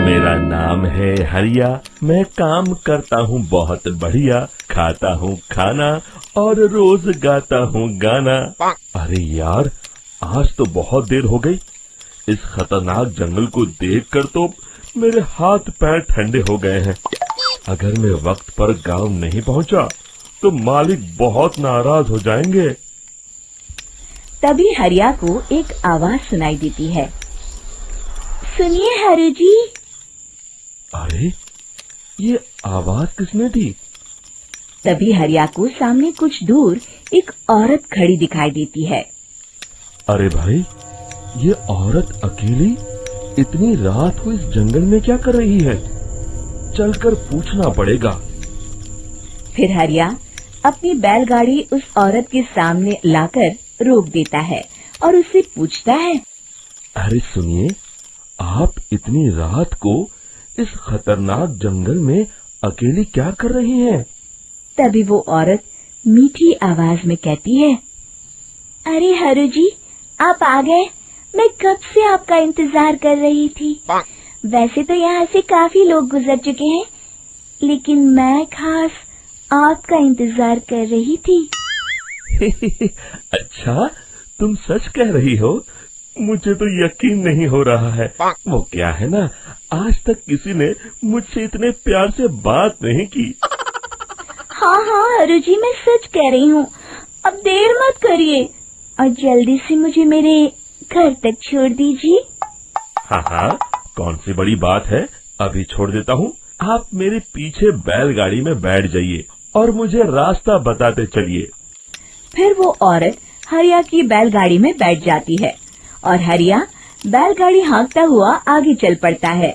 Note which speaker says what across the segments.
Speaker 1: मेरा नाम है हरिया, मैं काम करता हूँ बहुत बढ़िया, खाता हूँ खाना और रोज गाता हूँ गाना। अरे यार, आज तो बहुत देर हो गई। इस खतरनाक जंगल को देखकर तो मेरे हाथ पैर ठंडे हो गए हैं। अगर मैं वक्त पर गांव नहीं पहुंचा तो मालिक बहुत नाराज हो जाएंगे।
Speaker 2: तभी हरिया को एक आवाज सुनाई देती है। सुनिए हरु जी।
Speaker 1: अरे, ये आवाज किसने दी?
Speaker 2: तभी हरिया को सामने कुछ दूर एक औरत खड़ी दिखाई देती है।
Speaker 1: अरे भाई, ये औरत अकेली इतनी रात को इस जंगल में क्या कर रही है? चलकर पूछना पड़ेगा।
Speaker 2: फिर हरिया अपनी बैलगाड़ी उस औरत के सामने लाकर रोक देता है और उससे पूछता है।
Speaker 1: अरे सुनिए, आप इतनी रात को इस खतरनाक जंगल में अकेली क्या कर रही हैं?
Speaker 2: तभी वो औरत मीठी आवाज में कहती है, अरे हरु जी, आप आ गए। मैं कब से आपका इंतजार कर रही थी। वैसे तो यहाँ से काफी लोग गुजर चुके हैं, लेकिन मैं खास आपका इंतजार कर रही थी।
Speaker 1: अच्छा, तुम सच कह रही हो? मुझे तो यकीन नहीं हो रहा है। वो क्या है ना, आज तक किसी ने मुझसे इतने प्यार से बात नहीं की।
Speaker 2: हाँ हाँ हरु जी, मैं सच कह रही हूँ। अब देर मत करिए और जल्दी से मुझे मेरे घर तक छोड़ दीजिए।
Speaker 1: हाँ हाँ, कौन सी बड़ी बात है, अभी छोड़ देता हूँ। आप मेरे पीछे बैलगाड़ी में बैठ जाइए और मुझे रास्ता बताते चलिए।
Speaker 2: फिर वो औरत हरिया की बैलगाड़ी में बैठ जाती है और हरिया बैलगाड़ी हाँकता हुआ आगे चल पड़ता है।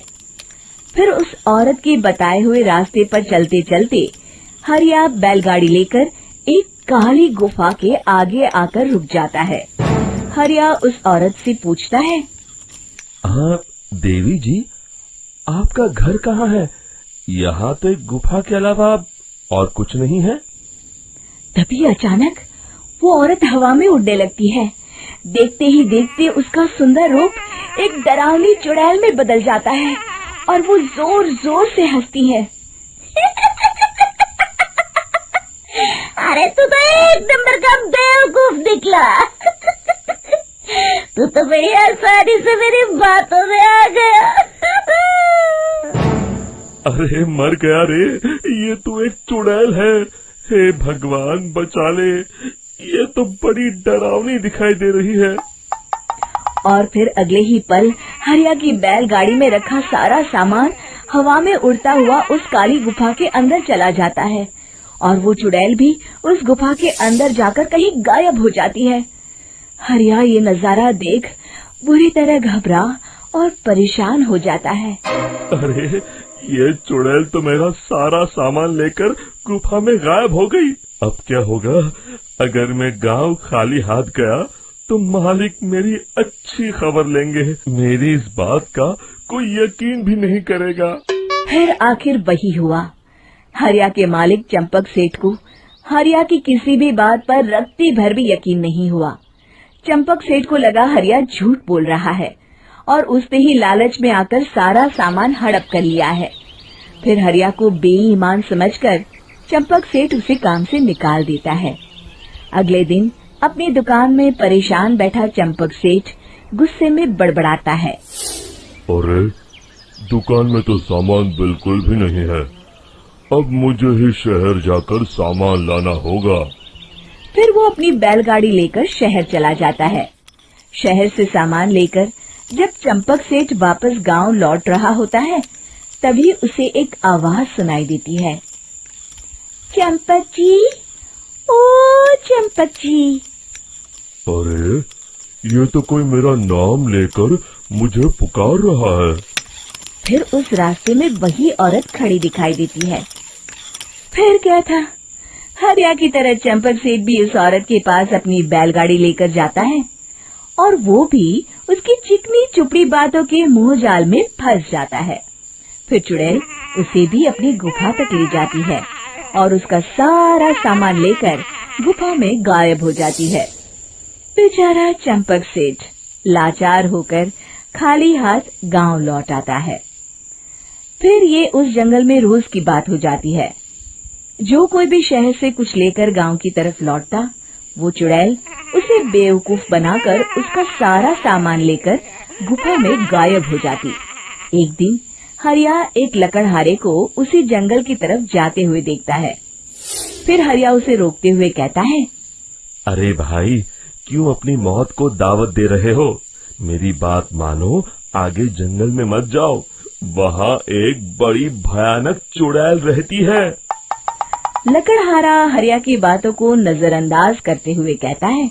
Speaker 2: फिर उस औरत के बताए हुए रास्ते पर चलते चलते हरिया बैलगाड़ी लेकर एक काली गुफा के आगे आकर रुक जाता है। हरिया उस औरत से पूछता है,
Speaker 1: हाँ देवी जी, आपका घर कहाँ है? यहाँ तो एक गुफा के अलावा और कुछ नहीं है।
Speaker 2: तभी अचानक वो औरत हवा में उड़ने लगती है। देखते ही देखते उसका सुंदर रूप एक डरावनी चुड़ैल में बदल जाता है और वो जोर जोर से हंसती है। अरे तू तो एक नंबर का बेवकूफ निकला। तू तो बड़ी आसानी से मेरी बातों में आ गया।
Speaker 1: अरे मर गया रे, ये तो एक चुड़ैल है। हे भगवान बचा ले, ये तो बड़ी डरावनी दिखाई दे रही है।
Speaker 2: और फिर अगले ही पल हरिया की बैलगाड़ी में रखा सारा सामान हवा में उड़ता हुआ उस काली गुफा के अंदर चला जाता है और वो चुड़ैल भी उस गुफा के अंदर जाकर कहीं गायब हो जाती है। हरिया ये नजारा देख बुरी तरह घबरा और परेशान हो जाता है।
Speaker 1: अरे, ये चुड़ैल तो मेरा सारा सामान लेकर गुफा में गायब हो गई। अब क्या होगा? अगर मैं गांव खाली हाथ गया तो मालिक मेरी अच्छी खबर लेंगे। मेरी इस बात का कोई यकीन भी नहीं करेगा।
Speaker 2: फिर आखिर वही हुआ। हरिया के मालिक चंपक सेठ को हरिया की किसी भी बात पर रत्ती भर भी यकीन नहीं हुआ। चंपक सेठ को लगा हरिया झूठ बोल रहा है और उसने ही लालच में आकर सारा सामान हड़प कर लिया है। फिर हरिया को बेईमान समझकर चंपक सेठ उसे काम से निकाल देता है। अगले दिन अपनी दुकान में परेशान बैठा चंपक सेठ गुस्से में बड़बड़ाता है।
Speaker 1: अरे, दुकान में तो सामान बिल्कुल भी नहीं है। अब मुझे ही शहर जाकर सामान लाना होगा।
Speaker 2: फिर वो अपनी बैलगाड़ी लेकर शहर चला जाता है। शहर से सामान लेकर जब चंपक सेठ वापस गांव लौट रहा होता है, तभी उसे एक आवाज सुनाई देती है। चंपक जी, ओ चंपक जी।
Speaker 1: अरे, ये तो कोई मेरा नाम लेकर मुझे पुकार रहा है।
Speaker 2: फिर उस रास्ते में वही औरत खड़ी दिखाई देती है। फिर क्या था, हरिया की तरह चंपक सेठ भी उस औरत के पास अपनी बैलगाड़ी लेकर जाता है और वो भी उसकी चिकनी चुपड़ी बातों के मुंह जाल में फंस जाता है। फिर चुड़ैल उसे भी अपनी गुफा तक ले जाती है और उसका सारा सामान लेकर गुफा में गायब हो जाती है। बेचारा चंपक सेठ लाचार होकर खाली हाथ गांव लौट आता है। फिर ये उस जंगल में रोज की बात हो जाती है। जो कोई भी शहर से कुछ लेकर गांव की तरफ लौटता, वो चुड़ैल उसे बेवकूफ बनाकर उसका सारा सामान लेकर गुफा में गायब हो जाती। एक दिन हरिया एक लकड़हारे को उसी जंगल की तरफ जाते हुए देखता है। फिर हरिया उसे रोकते हुए कहता है,
Speaker 1: अरे भाई, क्यों अपनी मौत को दावत दे रहे हो? मेरी बात मानो, आगे जंगल में मत जाओ, वहाँ एक बड़ी भयानक चुड़ैल रहती है।
Speaker 2: लकड़हारा हरिया की बातों को नजरअंदाज करते हुए कहता है,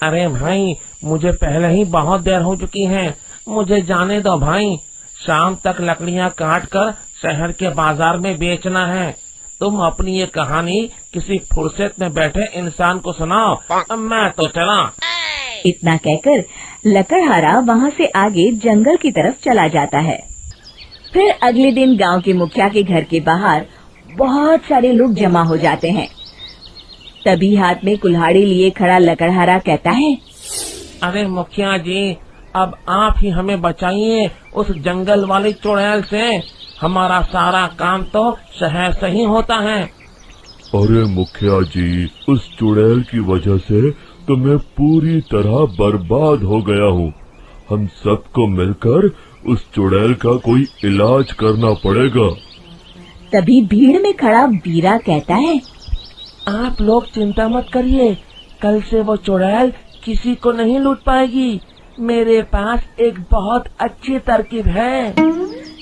Speaker 3: अरे भाई, मुझे पहले ही बहुत देर हो चुकी है, मुझे जाने दो भाई। शाम तक लकड़ियाँ काट कर शहर के बाजार में बेचना है। तुम अपनी ये कहानी किसी फुर्सत में बैठे इंसान को सुनाओ, मैं तो चला।
Speaker 2: इतना कहकर लकड़हारा वहाँ से आगे जंगल की तरफ चला जाता है। फिर अगले दिन गांव के मुखिया के घर के बाहर बहुत सारे लोग जमा हो जाते हैं। तभी हाथ में कुल्हाड़ी लिए खड़ा लकड़हारा कहता है,
Speaker 3: अरे मुखिया जी, अब आप ही हमें बचाइए उस जंगल वाली चुड़ैल से। हमारा सारा काम तो शहर से ही होता है।
Speaker 1: अरे मुखिया जी, उस चुड़ैल की वजह से तो मैं पूरी तरह बर्बाद हो गया हूँ। हम सबको मिलकर उस चुड़ैल का कोई इलाज करना पड़ेगा।
Speaker 2: तभी भीड़ में खड़ा वीरा कहता है,
Speaker 3: आप लोग चिंता मत करिए, कल से वो चुड़ैल किसी को नहीं लूट पाएगी। मेरे पास एक बहुत अच्छी तरकीब है।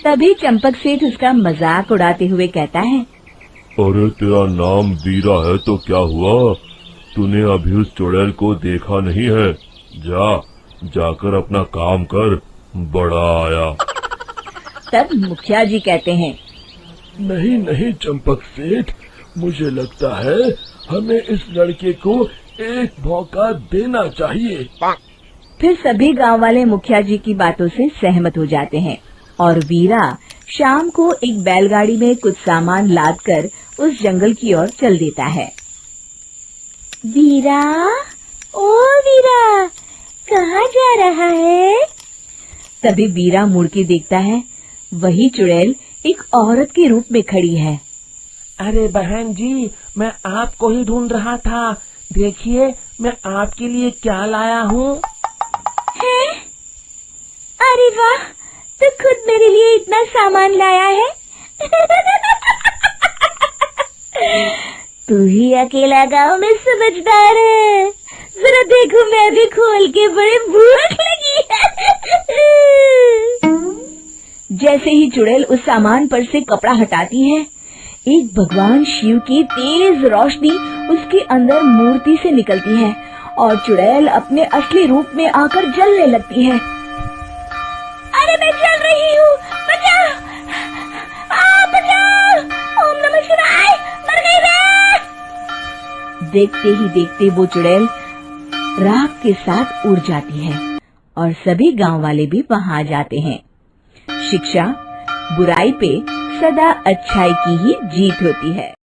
Speaker 2: तभी चंपक सेठ उसका मजाक उड़ाते हुए कहता है,
Speaker 1: अरे तेरा नाम वीरा है तो क्या हुआ? तूने अभी उस चुड़ैल को देखा नहीं है? जाकर अपना काम कर, बड़ा आया।
Speaker 2: तब मुखिया जी कहते हैं,
Speaker 1: नहीं चंपक सेठ, मुझे लगता है हमें इस लड़के को एक मौका देना चाहिए।
Speaker 2: फिर सभी गांव वाले मुखिया जी की बातों से सहमत हो जाते हैं और वीरा शाम को एक बैलगाड़ी में कुछ सामान लादकर उस जंगल की ओर चल देता है। वीरा, ओ वीरा, कहाँ जा रहा है? तभी वीरा मुड़ के देखता है, वही चुड़ैल एक औरत के रूप में खड़ी है।
Speaker 3: अरे बहन जी, मैं आपको ही ढूंढ रहा था। देखिए, मैं आपके लिए क्या लाया हूँ।
Speaker 2: अरे वाह, तो खुद मेरे लिए इतना सामान लाया है। तू ही अकेला गांव में समझदार है। जरा देखो, मैं भी खोल के, बड़े भूख लगी है। जैसे ही चुड़ैल उस सामान पर से कपड़ा हटाती है, एक भगवान शिव की तेज रोशनी उसके अंदर मूर्ति से निकलती है और चुड़ैल अपने असली रूप में आकर जलने लगती है। अरे मैं जल रही हूँ, बचाओ! बचाओ! ओम नमः शिवाय, मर गई मैं! देखते ही देखते वो चुड़ैल राख के साथ उड़ जाती है और सभी गांव वाले भी वहां आ जाते हैं। शिक्षा बुराई पे सदा अच्छाई की ही जीत होती है।